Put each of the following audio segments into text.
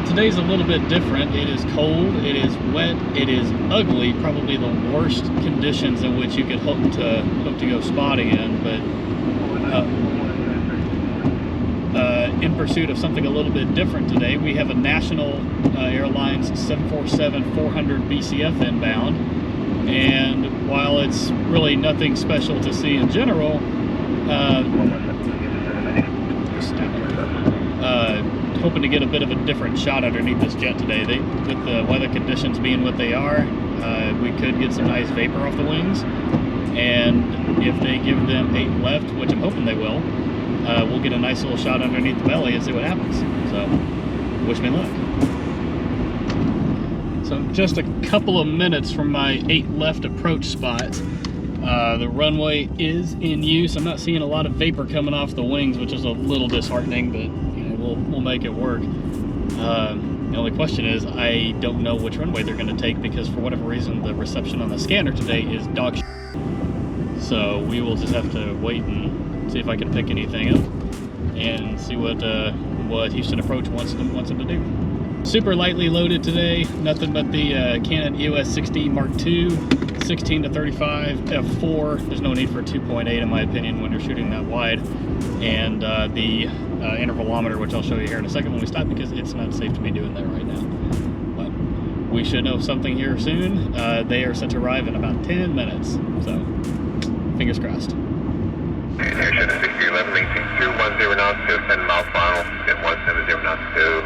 Today's a little bit different. It is cold, it is wet, it is ugly, probably the worst conditions in which you could hope to go spotting in, but in pursuit of something a little bit different today, we have a National Airlines 747-400 BCF inbound, and while it's really nothing special to see in general, hoping to get a bit of a different shot underneath this jet today. With the weather conditions being what they are, we could get some nice vapor off the wings, and if they give them 8 left, which I'm hoping they will, we'll get a nice little shot underneath the belly and see what happens. So, wish me luck. So, just a couple of minutes from my 8 left approach spot. The runway is in use. I'm not seeing a lot of vapor coming off the wings, which is a little disheartening, but you know, we'll make it work. The only question is, I don't know which runway they're going to take, because for whatever reason the reception on the scanner today is dog shit. So we will just have to wait and see if I can pick anything up and see what Houston Approach wants them to do. Super lightly loaded today, nothing but the Canon EOS 16 Mark II, 16 to 35 f4. There's no need for a 2.8 in my opinion when you're shooting that wide, and the intervalometer, which I'll show you here in a second when we stop, because it's not safe to be doing that right now. But we should know something here soon. They are set to arrive in about 10 minutes, so fingers crossed. Airship 6011, maintain 210 knots to 10 mile final, get 170 knots to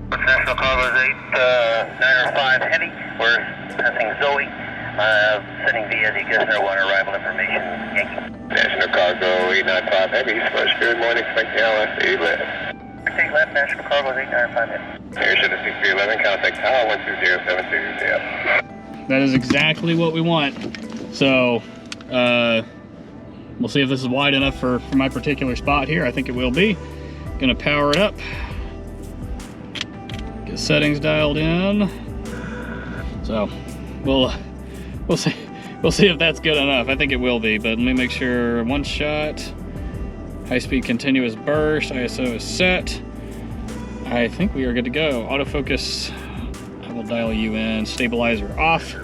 National Cargo 895 Heavy, we're passing Zoe, sending via the Gessner 1 arrival information, Yankee. National Cargo 895 Heavy, first good morning, expect the LSE left. Take left, National Cargo 895 Heavy. Airship 6311, contact tower 12072, yeah. That is exactly what we want. So, we'll see if this is wide enough for my particular spot here. I think it will be. Gonna power it up. Get settings dialed in. So, we'll see if that's good enough. I think it will be, but let me make sure. One shot. High-speed continuous burst. ISO is set. I think we are good to go. Autofocus. I will dial you in. Stabilizer off.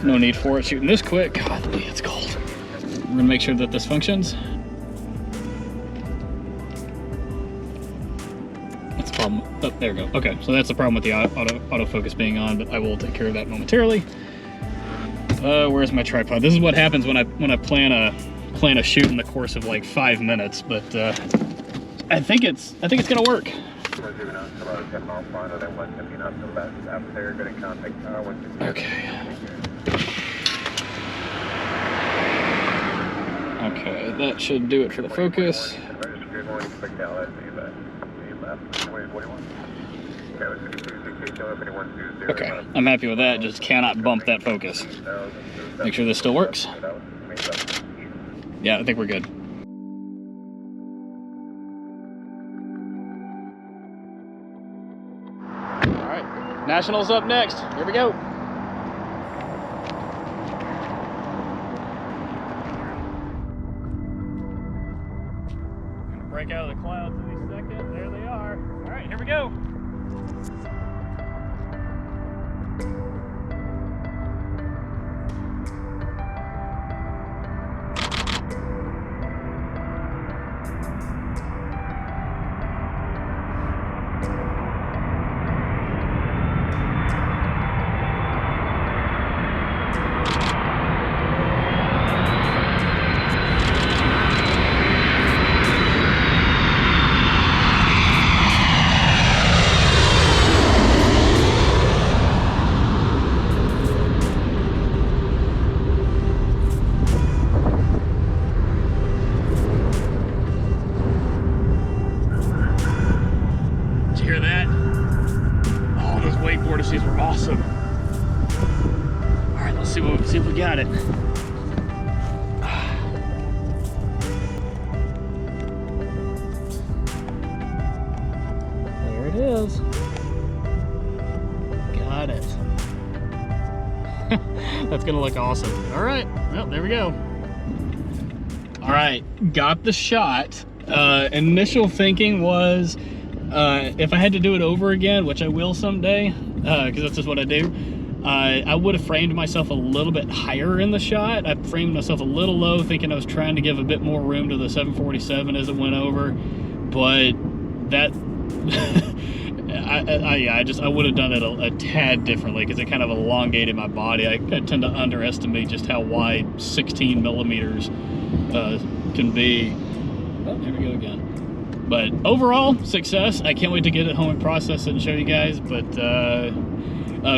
No need for it shooting this quick. God, it's cold. We're gonna make sure that this functions. That's the problem. Oh, there we go. Okay, so that's the problem with the autofocus being on, but I will take care of that momentarily. Where's my tripod? This is what happens when I plan a shoot in the course of like 5 minutes, but I think it's gonna work. Okay. Okay, that should do it for the focus. Okay, I'm happy with that, just cannot bump that focus. Make sure this still works. Yeah, I think we're good. Alright, Nationals up next. Here we go. Break out of the clouds in a second. There they are. All right, here we go. Vortices were awesome. All right, let's see if we got it. There it is. Got it. That's gonna look awesome. All right, well, there we go. All right, got the shot. Initial thinking was, if I had to do it over again, which I will someday, because that's just what I do, I would have framed myself a little bit higher in the shot. I framed myself a little low, thinking I was trying to give a bit more room to the 747 as it went over, but that I would have done it a tad differently, because it kind of elongated my body. I tend to underestimate just how wide 16 millimeters can be. Oh, here we go again. But overall, success. I can't wait to get it home and process it and show you guys. But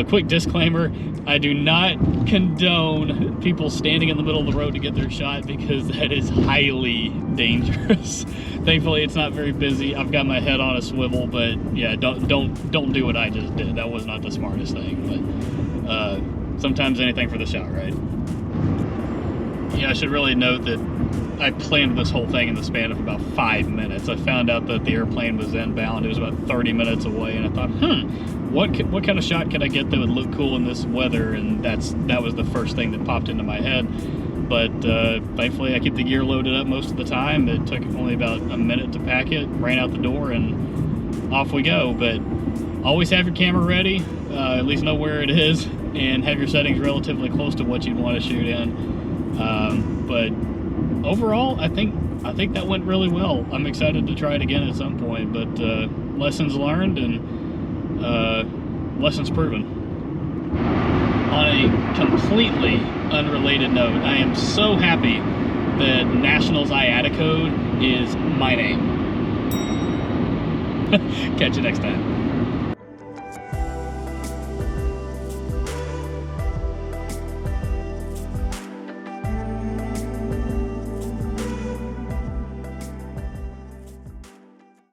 quick disclaimer, I do not condone people standing in the middle of the road to get their shot, because that is highly dangerous. Thankfully, it's not very busy. I've got my head on a swivel, but yeah, don't do what I just did. That was not the smartest thing. But sometimes anything for the shot, right? Yeah, I should really note that I planned this whole thing in the span of about 5 minutes. I found out that the airplane was inbound. It was about 30 minutes away, and I thought, what kind of shot could I get that would look cool in this weather? And that was the first thing that popped into my head. But thankfully, I keep the gear loaded up most of the time. It took only about a minute to pack it, ran out the door, and off we go. But always have your camera ready, at least know where it is, and have your settings relatively close to what you'd want to shoot in. But overall, I think that went really well. I'm excited to try it again at some point, but lessons learned and lessons proven. On a completely unrelated note, I am so happy that Nationals IATA code is my name. Catch you next time.